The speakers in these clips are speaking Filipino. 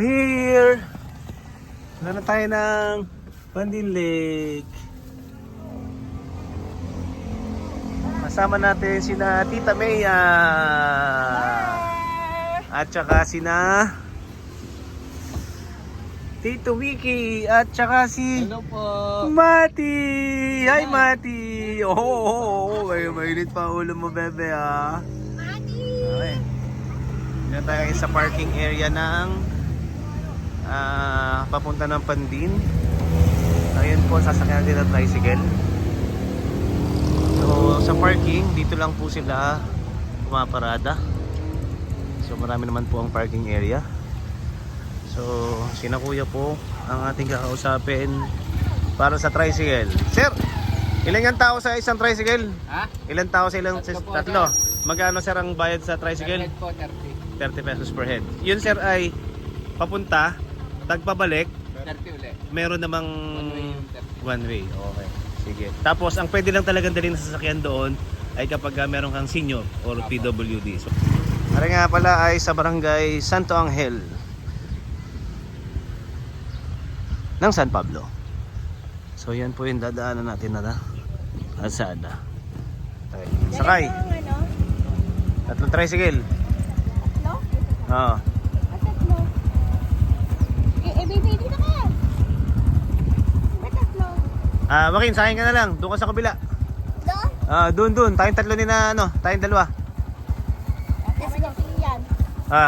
We're here! Meron tayo ng Bandin Lake. Kasama natin sina Tita Mea. At saka sina Tito Wiki. At saka si Hello po. Mati. Hi Mati. Oh, mainit pa ulo mo bebe ah. Mati. Okay. Dito tayo sa parking area ng papunta ng Bandin. Ayun po, sasakyan natin ang tricycle. So sa parking, dito lang po sila pumaparada. So marami naman po ang parking area. So sina kuya po ang ating kakausapin para sa tricycle. Sir, ilan tao sa isang tricycle? Ha? Ilan tao sa ilang Tatlo po, tatlo? Magkano sir ang bayad sa tricycle? Po, 30. 30 pesos per head. Yun sir ay papunta, tagpabalik, 30 ulit. meron namang One way yung 30. one way. Okay. Sige. Tapos ang pwede lang talagang dalhin sa sasakyan doon ay kapag meron kang senior or PWD. So, para nga pala ay sa barangay Santo Angel ng San Pablo. So yan po yung dadaanan natin na kalsada. Okay. Sakay. Tatlong tricycle. Tatlo? Oo. Tatlo. Baby, dito ka. Ba't tatlo? Makin, sakay ka na lang. Doon ka sa kabila. Doon? Doon. Tayong tatlo ni na tayong dalawa. Let's go. Yan.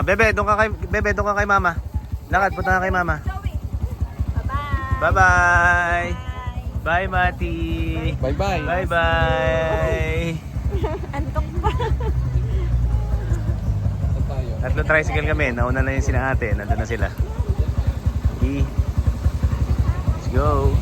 Bebe, doon ka kay mama. Lakad, punta ka kay mama. Bye-bye. Bye-bye. Bye, Mati. Bye-bye. Bye-bye. Antok pa. Tatlo tricycle kami. Nauna na yung sina ate. Nandun na sila. Okay. Let's go.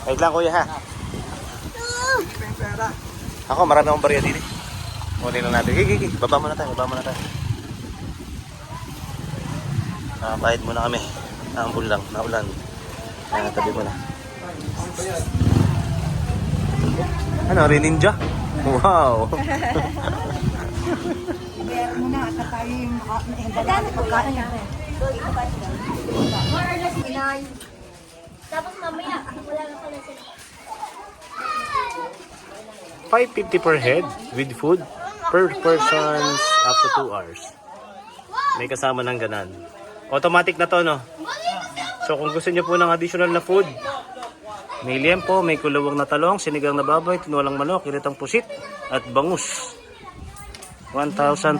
Wait lang kuya ha. Ako marami akong barya din eh. Kunin lang natin. Gigi. Baba muna tayo. Kahit muna kami. Naambul lang. Naulan. Tabi mo na. Ano? Ninja? Wow! Bayaran mo na at tayo yung pagkain natin. More or less, inay. Tapos mamaya, wala na pala sila. 550 per head with food per persons up to 2 hours. May kasama ng ganan. Automatic na to, no? So kung gusto niyo po ng additional na food, may liempo, may kulawang na talong, sinigang na baboy, tinulang manok, kilitang pusit, at bangus. 1,500,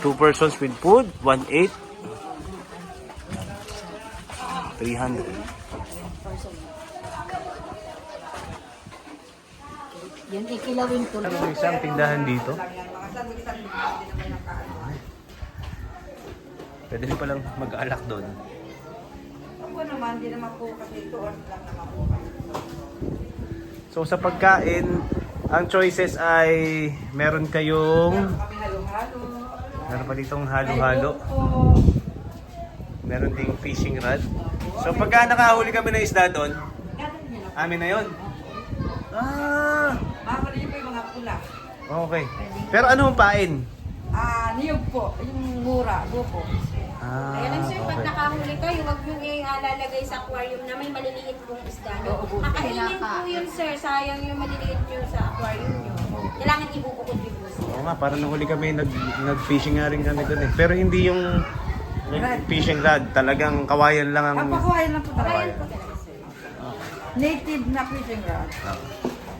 2 persons with food, 1,800, 300. Yan ikilawin ko. May isang tindahan dito. Pwede rin palang mag-alak doon. Ako naman, di naman po kasi ito lang naman po. So sa pagkain, ang choices ay meron kayong Kami halo-halo. meron pa ditong halo-halo. Meron ding fishing rod. So pagka nakahuli kami ng isda doon, amin na yun. Makakali niyo po yung mga pula. Okay. Pero ano ang pain? Niyog po. Yung mura, bupo. Kaya lang sir, pag Okay. nakahuli kayo, huwag nyo ilalagay sa aquarium na may maliliit pong isda nyo. Oo, Kakainin po yun sir, sayang yung maliliit nyo sa aquarium nyo. Kailangan ibubukod yung gusto. Oo nga, parang nahuli kami, nag-fishing nga rin kami doon eh. Pero hindi yung fishing rod, talagang kawayan lang ang... Ang pakuhayan lang po talaga. Ayan po talaga sir. Native na fishing rod.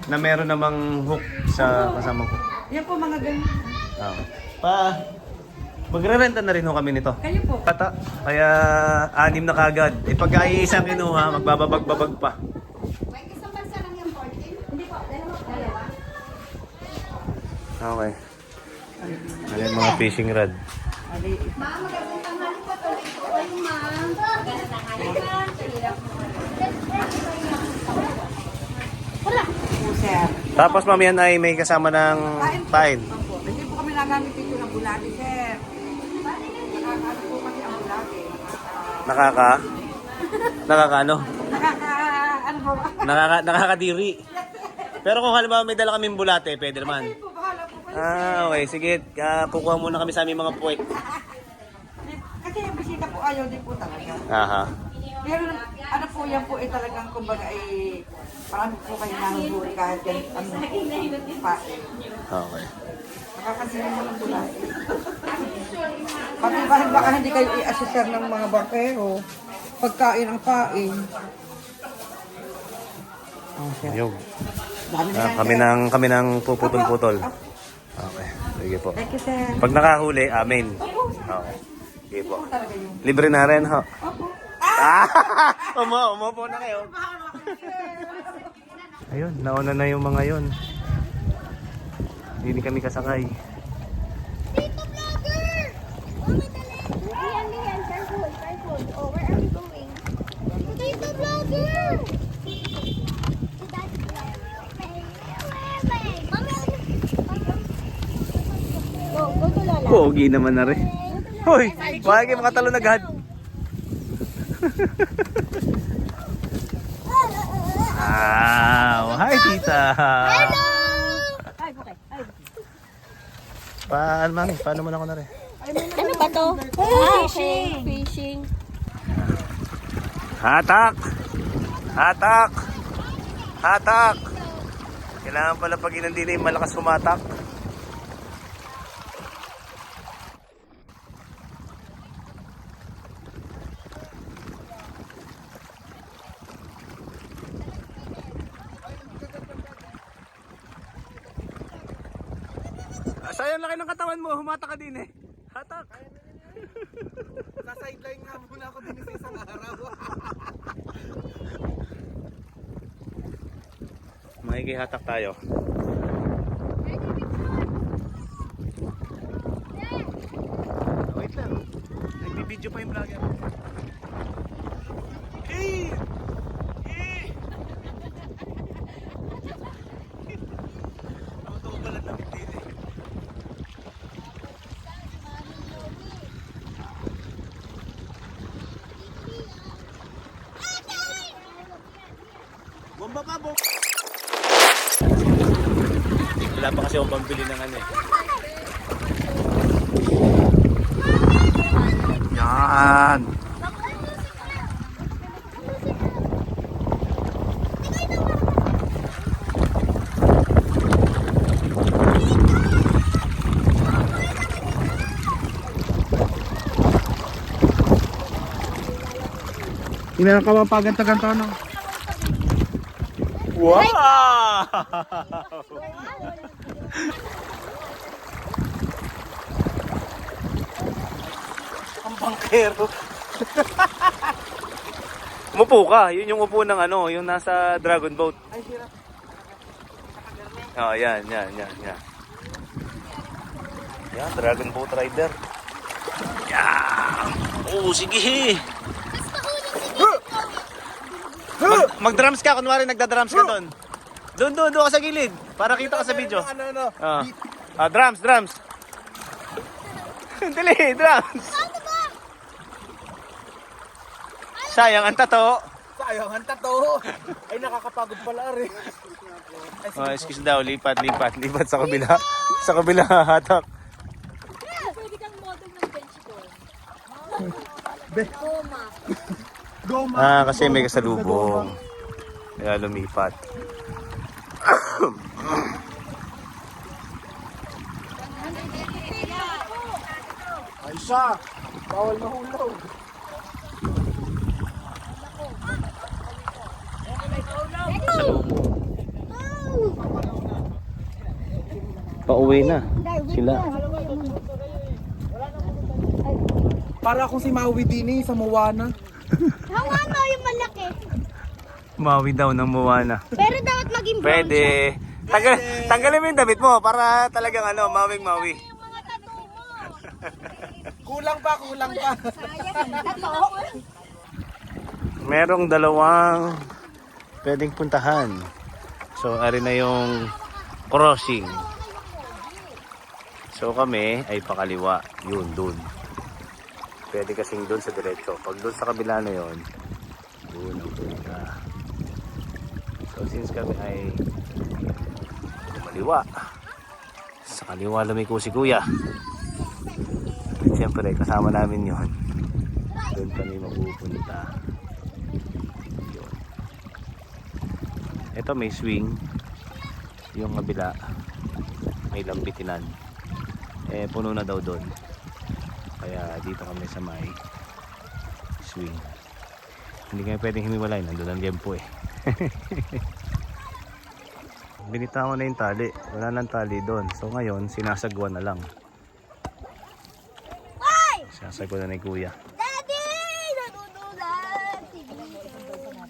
na meron namang hook sa kasamang hook. Yan po mga ganyan. Magre-renta na rin ho kami nito. Kayo po. Kata, kaya 6 na kagad. Pagka isang kinuha, magbababag-babag pa. May isang bansa lang yung 14? Hindi po, dalawa. Okay. Ano yung mga fishing rod? Ma'am, magandang tanghali po. Tuloy po kayo, ma'am. Magandang tanghali, ma'am. Wala. Po, sir. Tapos ma'am yan ay may kasama ng pain. Opo. Hindi po kami nagamit dito ng bulati, sir. Nakakaano po kasi ang bulati. Nakakaano? Ano po ba? Nakakadiri. Pero kung halimbawa may dala kaming bulate, pwede naman. Po, bahala po kayo. Okay, sige. Kukuha muna kami sa aming mga puwet. Kasi yung bisita po ayaw din po talaga. Aha. Pero ano po yan po eh talagang kumbaga ay marami po kayo nahuhuli kahit yan ano pain. Okay. Nakakasinin mo ng bulati. Pati baka hindi kayo i-assessor ng mga bangkero. Pagkain ang pain. Oh, sir. Yung. Dami na yan, Kami nang puputol-putol. Okay. Sige po. Thank you, sir. Pag nakahuli, amen. Okay. Sige po. Talaga yun. Libre na rin, ho. Opo. Umupo na kayo. Ayun, nauna na yung mga yun. Hindi kami kasakay. Tito Vlogger! Oh, madali. Lian, Lian. Careful, careful. Oh, where are we going? Tito Vlogger! Go to Lola. Pogi naman na rin. Hoy, bakit mga talo nagad? Hi tita. Hello! Paano mo na ako na rin? Ano ba to? Fishing. Fishing. Hatak! Hatak! Hatak! Kailangan pala pag inandili malakas humatak. Sayang laki ng katawan mo, humatak ka din eh. Hatak! Sa sideline nga muna ako din sa isang araw. Makikihatak tayo. Wait lang. Nagbibideo pa yung vlogger. Eh! Eh! Ako balat na bitin eh. Bomba pa, bomba! Wala pa kasi akong pambili ng ano eh. Yan! Ina ka mapaganta-ganta no? Wow! Ang bangkero. Umupo ka. Yun yung upo ng ano, yung nasa dragon boat. Ay, hirap. Oh, yan. Yan, dragon boat rider. Yan. Oh, sige. Mag-drums ka, kunwari nagda-drums ka doon. Doon ka sa gilid para kita ka sa video. Drums. Dali, drums. Sayang ang tato. Sayang ang tato. Ay nakakapagod pala rin. Oh, excuse daw, lipat sa kabila. Sa kabila hatak. Pwede kang model ng bench ko. Goma. Kasi may kasalubong. Kaya lumipat. Ay siya. Bawal mahulog. Pauwi na sila. Para akong si Maui Dini sa Moana. Hawa mo yung malaki. Mawi daw ng Moana. Pero dapat maging brown siya. Pwede. Tanggalin mo yung damit mo para talagang mawing mawi. Yung mga Kulang pa. Merong dalawang pwedeng puntahan. So, ari na yung crossing. So, kami ay pakaliwa. Yun, dun. Pwede kasing dun sa diretso. Pag dun sa kabila na yun, dun ang punta. So, since kami ay kaliwa, sa kaliwa lumiko si Kuya. At siyempre, kasama namin yun. Doon kami mapupunta. Yun. Ito may swing. Yung kabila may lambitinan. Puno na daw doon. Kaya dito kami sa may swing. Hindi kami pwedeng himiwalay. Nandun ang liempo eh. Binitawan na yung tali. Wala nang tali doon. So ngayon, sinasagwan na lang. Sinasagwan na ni Kuya. Daddy! Nadudulan!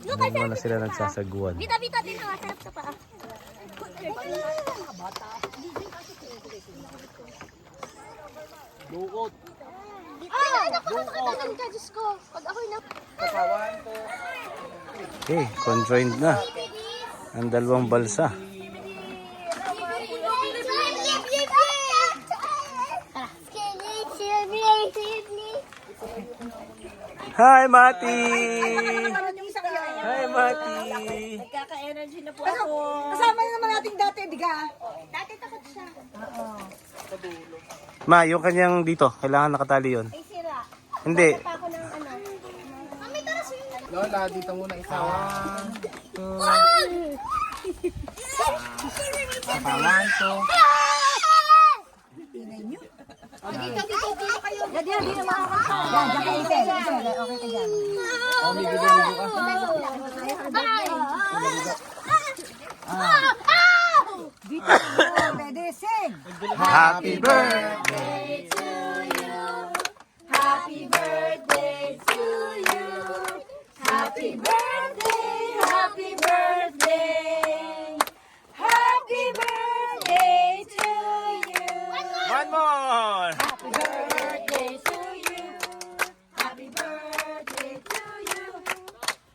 Ngayon na sila nagsasagwan. Bita-bita din ang sarap sa paa. Lukot. Nakakatagal ka, Diyos ko. Pag ako'y na... Kasawan po. Okay, conjoined na. Ang dalawang balsa. Hi, Mati! Hi, Mati! Kaka-energy na po ako. Kasama na naman nating dati, diga. Dati takot siya. Ma, yung kanyang dito, kailangan nakatali yon. Ay, sira. Hindi. Pa ako ng ano. Mami, tara swing. Lola, dito muna isa. 1, 2. Kasawan po. Dito kayo. Daddy, hindi na makakasama. Diyan kayo, Ite. Okay ka dyan. Oh, may gulo-gulo ka. Dito. Pwede, sing. Happy birthday! Happy birthday to you. Happy birthday, happy birthday. Happy birthday to you. One more! Happy birthday to you. Happy birthday to you.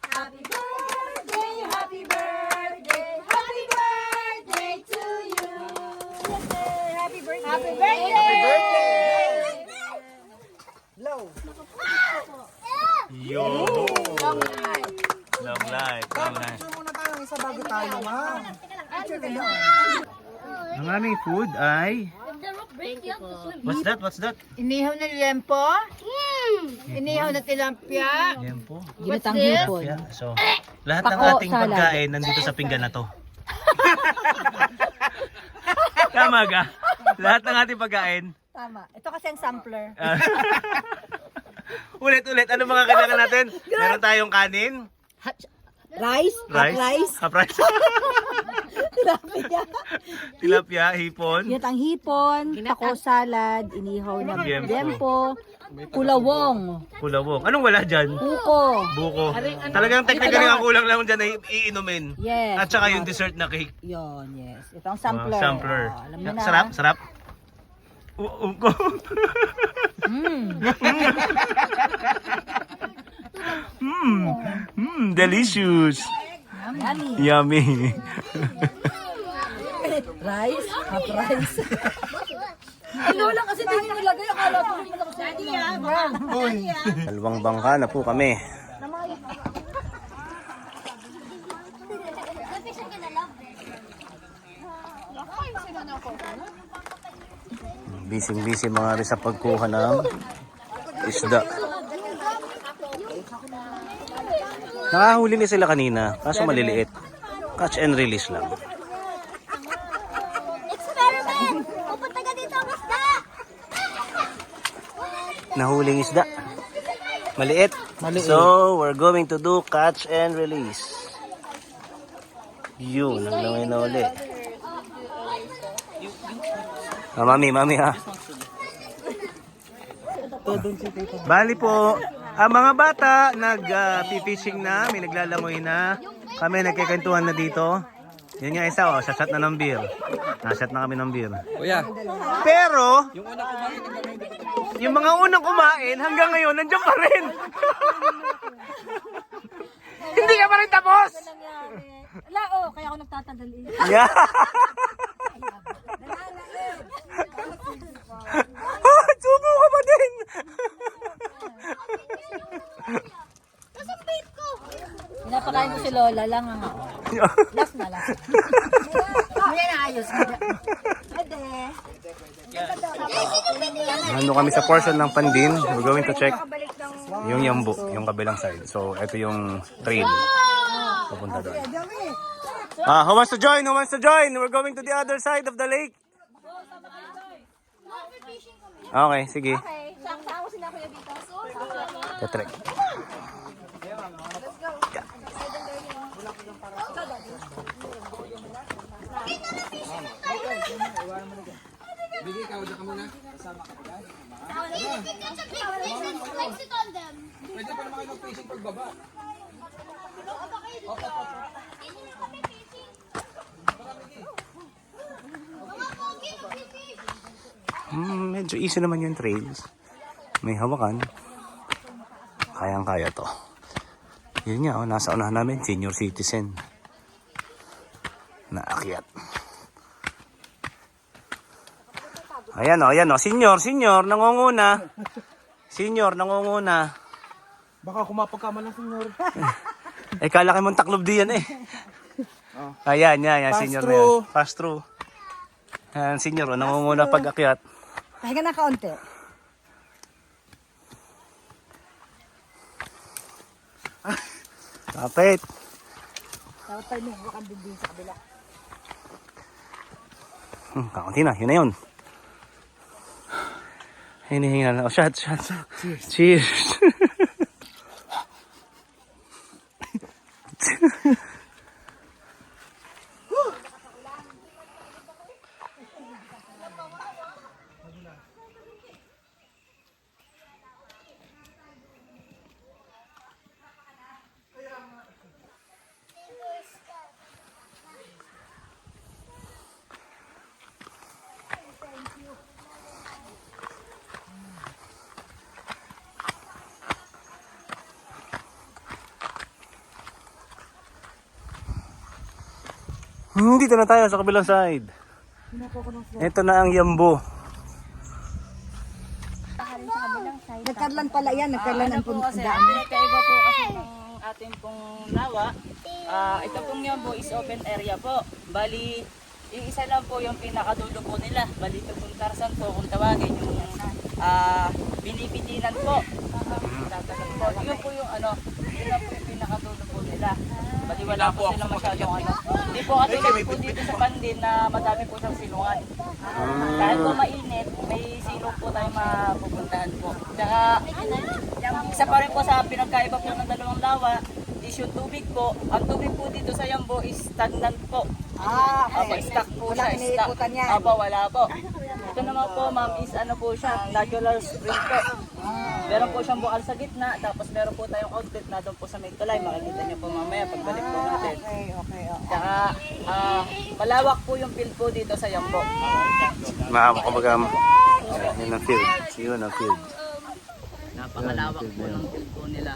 Happy birthday, happy birthday. Happy birthday to you. Happy birthday. Happy birthday. Low. Yo! Long life! Long life! Picture muna tayo ng isa bago tayo, ma'am. Ang aming food ay... What's that? What's that? Inihaw na liempo. Inihaw na tilapia. Yan po. Ginatang hipon. Yeah. So, lahat ng Pako, ating salad. pagkain nandito sa pinggan na to. Tama ka? Lahat ng ating pagkain. Tama. Ito kasi ang sampler. Ulit. Ano mga kailangan natin? Meron tayong kanin. Rice. Hot rice. Half rice. Tilapia. Tilapia, hipon. Ginatang hipon. Pako salad. Inihaw na Liempo. liempo. Kulawong. Kulawong. Anong wala dyan? Buko. Buko. Talagang technically ang kulang lang dyan ay iinumin. Yes. At saka yung dessert na cake. Yon, yes. Ito ang sampler. Sampler. Oh, alam mo na. Sarap, sarap. Ko. Delicious. Yummy. Yummy. Rice. Hot rice. Ano lang kasi hindi nilagay. Akala ko rin mo sa Dalawang bangka na po kami. Busy mga rin sa pagkuha ng isda. Nakahuli na sila kanina, kaso maliliit. Catch and release lang. Experiment! Pupunta ka dito ang isda! Nahuling isda. Maliit. So, we're going to do catch and release. Yun, ang langay na ulit. Mami ha. Bali po, ang mga bata nag-fishing na, may naglalangoy na. Kami nagkikantuhan na dito. Yun nga isa oh, shot na ng beer. Shot na kami ng beer. Kuya, Pero, yung una kumain, yung mga unang kumain hanggang ngayon, nandiyan pa rin. Hindi ka pa rin tapos. Wala, kaya ako nagtatadali. Yeah. Subo ka pa din. Nasaan bait ko? Pinapakain ko si Lola lang ang ako. Last na lang. May naayos. Ade. Nandun kami sa portion ng Pandin. We're going to check yung Yambo, yung kabilang side. So, ito yung trail. Pupunta doon. Who wants to join? Who wants to join? We're going to the other side of the lake. Okay, sige. Okay, saan ko sila kuya dito? Katrek. bigay ka, wala ka muna. Pwede pa naman kayo mag-fishing pagbaba. Medyo easy naman yung trails. May hawakan. Kayang-kaya to. Yun nga, nasa unahan namin, senior citizen. Naakyat. Ayan o, senior, nangunguna. Senior, nangunguna. Baka kumapagkama lang, senyor. Kalaki mong taklob diyan eh. Ayan, senior na yan. Pass through. Ayan, senior, nangunguna pag-akyat. Pahinga na kaunti. Kapit. Dapat tayo may hawakan din sa kabila. Kakunti na, yun na yun. Hinihinga na. Oh, shot. Cheers. Dito na tayo sa kabilang side. Ito na ang Yambo. Nagkarlan pala yan, nagkarlan ng Pinagkaiba po kasi ng ating pong lawa. Ito pong Yambo is open area po. Bali, yung isa lang po yung pinakadulo po nila. Bali, ito pong Tarsan po kung tawagin yung binibitinan po. Yun po yung yun lang po yung pinakadulo po nila. Bali, wala po sila masyadong Hindi po katulad po dito sa Pandin na madami po siyang silungan. Kahit po mainit, may silong po tayo mapupuntahan po. Tsaka, isa pa rin po sa pinagkaiba po ng dalawang lawa, is yung tubig po. Ang tubig po dito sa Yambo is stagnant po. okay. Stuck po Wala siya. iniikutan yan. Wala po. Ito naman po, ma'am, is po siya, natural spring po. Meron po siyang bukal sa gitna, tapos meron po tayong outlet na doon po sa may tulay. Makikita niyo po mamaya pagbalik po natin. Okay. Tsaka, malawak po yung field po dito sa Yambo. Mahawak ko magam. Yun ang field. Yun ang field. Napakalawak po ng field po nila.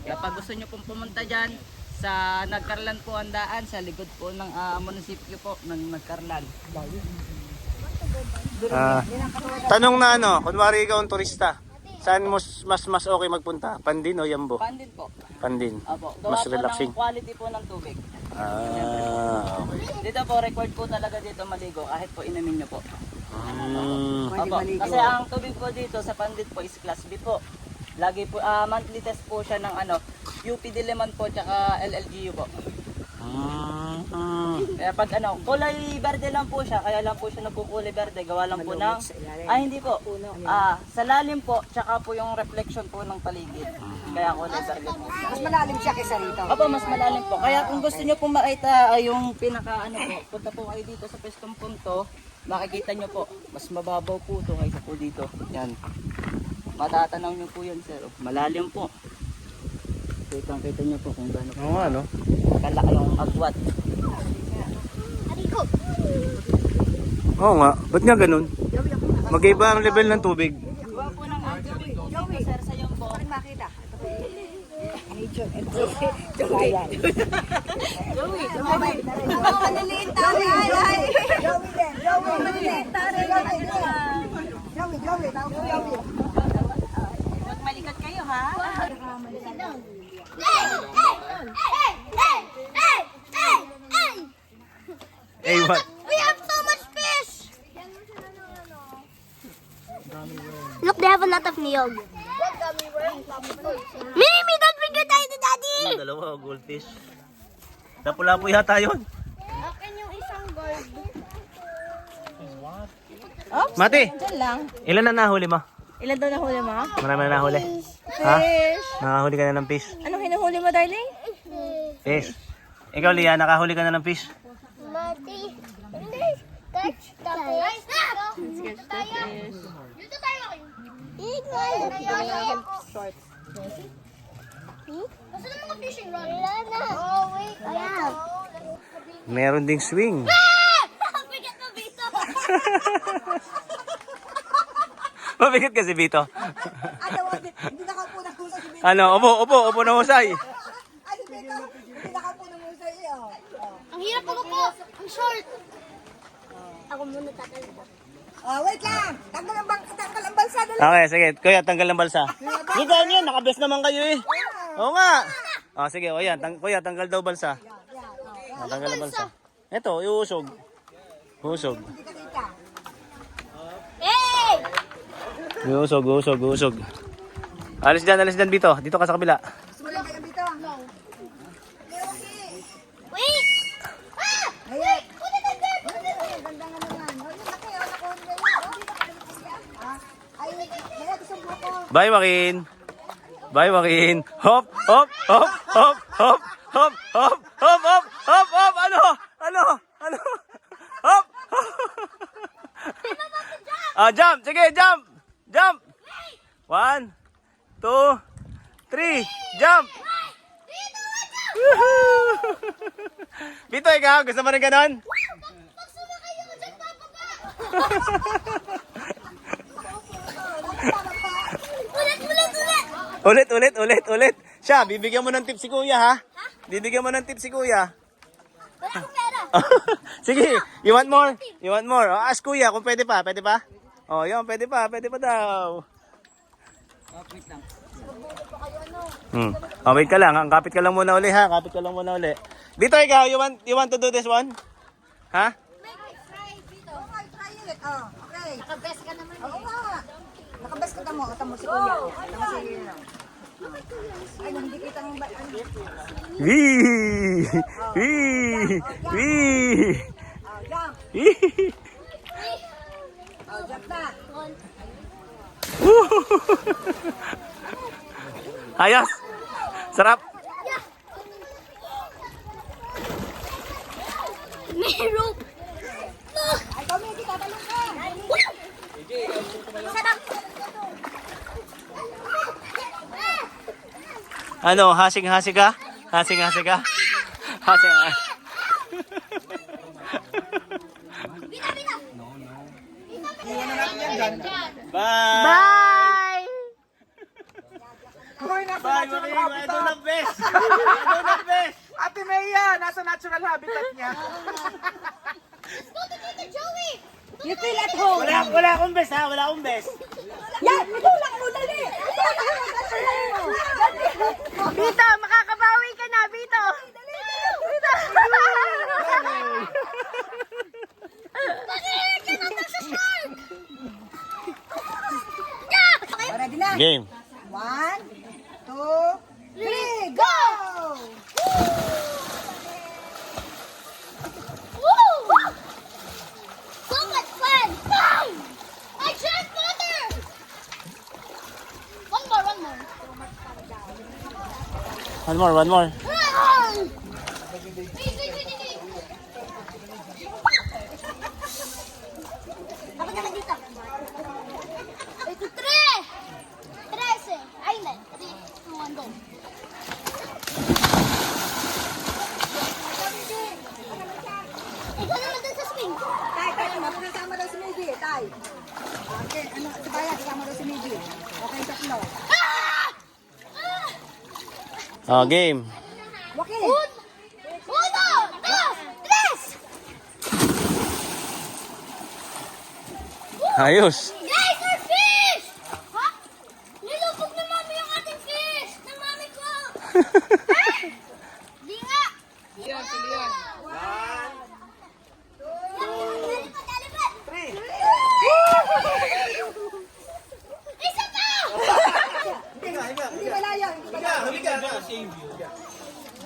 Kapag gusto nyo pong pumunta dyan, sa Nagkarlan po ang daan, sa likod po ng munisipyo po ng Nagkarlan. Tanong na kunwari ikaw ang turista. Saan mas okay magpunta? Pandin o Yambo? Pandin po. Pandin. Opo. Mas Gawa po relaxing. ng quality po ng tubig. Okay. Dito po, required po talaga dito maligo kahit po inumin nyo po. Opo. maligo. Kasi ang tubig po dito sa Pandit po is class B po. Lagi po, monthly test po siya ng UP Diliman po tsaka LLGU po. Kaya pag kulay berde lang po siya, kaya lang po siya nagkukulay berde, gawa lang po ng, hindi po, sa lalim po, tsaka po yung reflection po ng paligid. Kaya kulay berde po. Mas malalim siya kaysa rito. Opo, mas malalim po. Kaya kung gusto nyo po makita yung pinaka po, punta po kayo dito sa pestong punto, makikita nyo po, mas mababaw po ito kaysa po dito. Yan. Matatanaw nyo po yan, sir. Malalim po. Kita nyo po kung gaano po. Oo nga, Kalaki yung agwat. Oo nga, ba't nga ganun? Mag-iba ang level ng tubig. Gawa po ng Joey, sir, sa yung buhok. Makita. Maliliit tari. Maliliit tari. Huwag malikot kayo, ha? Eh, what? We have so much fish! Look, they have a lot of niyog. Mimi, don't forget tayo to daddy! Dalawa, goldfish. Lapu-lapu yata yun. Akin yung isang gold. Mati, Diyan lang. ilan na nahuli mo? Ilan daw nahuli mo? Marami na nahuli. Ha? Fish. Nakahuli ka na ng fish. Anong hinuhuli mo, darling? Fish. Ikaw, Lia, nakahuli ka na ng fish. Mati, catch the fish. Dito tayo. Dito tayo. Shorts. Kasi na mga fishing rod. Wala na. Oh, wait. Ayan. Meron ding swing. Bigat na dito. Mabigat kasi, Vito. Hindi nakaupo ng husay si Bito. Ano, upo na husay. Ay, si Bito. Hindi nakaupo ng husay eh. Ang hirap ko po. Ang short. Ako muna tatalbo. Oh, wait lang. Tanggal ang balsa. Dali. Okay, sige. Kuya, tanggal ng balsa. Hindi ganyan, nakabes naman kayo eh. Oo nga. Oh, sige, o yan. Kuya, tanggal daw balsa. Oh, tanggal ng balsa. Ito, iusog. Usog. Hey! Usog. Alis dyan, Bito. Dito ka sa kabila. Wala kayo Bito. Wait! Ah! Ayan. Put it in there! Put it in there! Ganda nga naman. Oh, yung laki. Oh, nakuha nila yun. Oh, ay, kaya gusto mo ko. Bye, Joaquin. Bye, Joaquin. Hop. Ano? Hop. Jump. Sige, jump. 1, 2, 3. Jump. Woohoo! Bito, ikaw, gusto mo rin ganon? Magsumakay ako dyan, bababa! Ulit. Siya, bibigyan mo ng tip si kuya, ha? Bibigyan mo ng tip si kuya. Wala akong pera! Sige, you want more? Oh, ask kuya kung pwede pa. Oh, yun, pwede pa daw. Oh, wait ka lang. Kapit ka lang muna uli, ha? Dito, ikaw, you want to do this one? Ha? Okay, try it. Oh, okay. Nakabest ka naman Oo nga. Nakabas ka tamo. Tamo si Kuya. Tamo si Kuya. Ay, hindi kita ng ba? Wee! Oh, jump. Oh, jump na. Ayos! Sarap! May rope! Ay, kami, kita talong ka. Sarap! Ano, hasing-hasi ka? Hasing-hasi ka? Bye! Bye! Hoy, nasa Bye, natural Marie! habitat. Ito na best! Ate Mea, nasa natural habitat niya. Go to Tita Joey! You feel at home. Wala akong best, ha? Wala akong best. Yan, itulak mo, dali. Bito, makakabawi ka na, Bito! Bito! Bakit ka na sa shark? Ready na? Game. 1, 2, 3, go! Woo! So much fun! Fun! I drank water! One more. One more. Wait. Ako na dito. Ito, 13. Ay, na. 3, 2, 1, go. Ikaw naman dun sa speed. fishing. Tay, kasama daw si Miggy, tay. Okay, ano, si Baya, kasama daw si Miggy. Okay, tatlo. Oh, game. Okay. Uno, dos, tres. Ayos. Guys, our fish! Ha? Nilubog na mami yung ating fish! Ng mami ko! Ha? Di nga! Yan, sila yan. Three! Isa pa! Hindi malayo.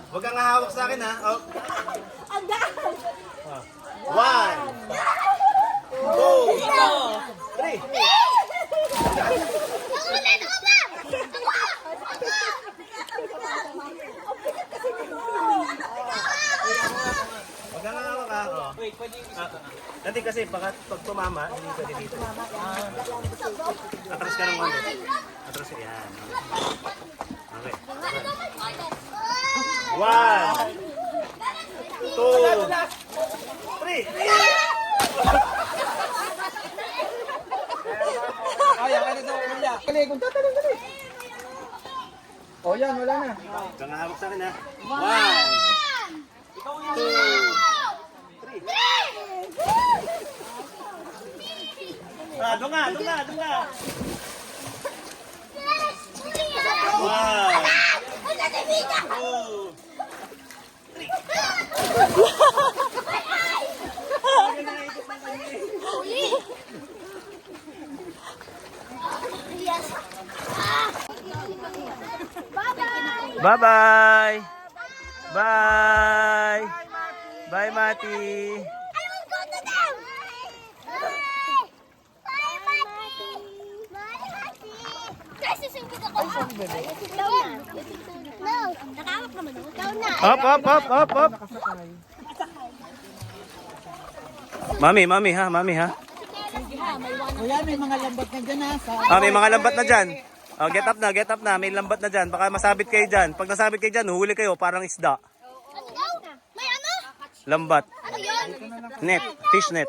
Huwag kang hahawak sa akin ha. Oh. Ang daan. 1, 2, 3. Nakulit ako ba? Huwag kang hahawak ha. Oh. Dati kasi pag tumama, hindi ka dito. Atras ka ng konti. Atras ka yan. Okay. 1, 2, 3. Ay, ang ano daw, kuya. Dali, kung tatanong, dali. O yan, wala na. Huwag kang hahawak sa akin ha. 1, 2, 3. Doon nga. 1, 2, Yes. Bye-bye! Bye-bye! Bye! Bye, Mati! I will go to them! Bye! Bye, Mati! Bye, Mati! Guys, isipin ako. Ikaw na. No. Nakawak naman ako. Ikaw na. Up! Mami ha. Kuya, may mga lambat na dyan ha. May mga lambat na dyan. Oh, get up na. May lambat na dyan. Baka masabit kayo dyan. Pag nasabit kayo dyan, huli kayo. Parang isda. Ano daw? May ano? Lambat. Ano yun? Net. Fish net.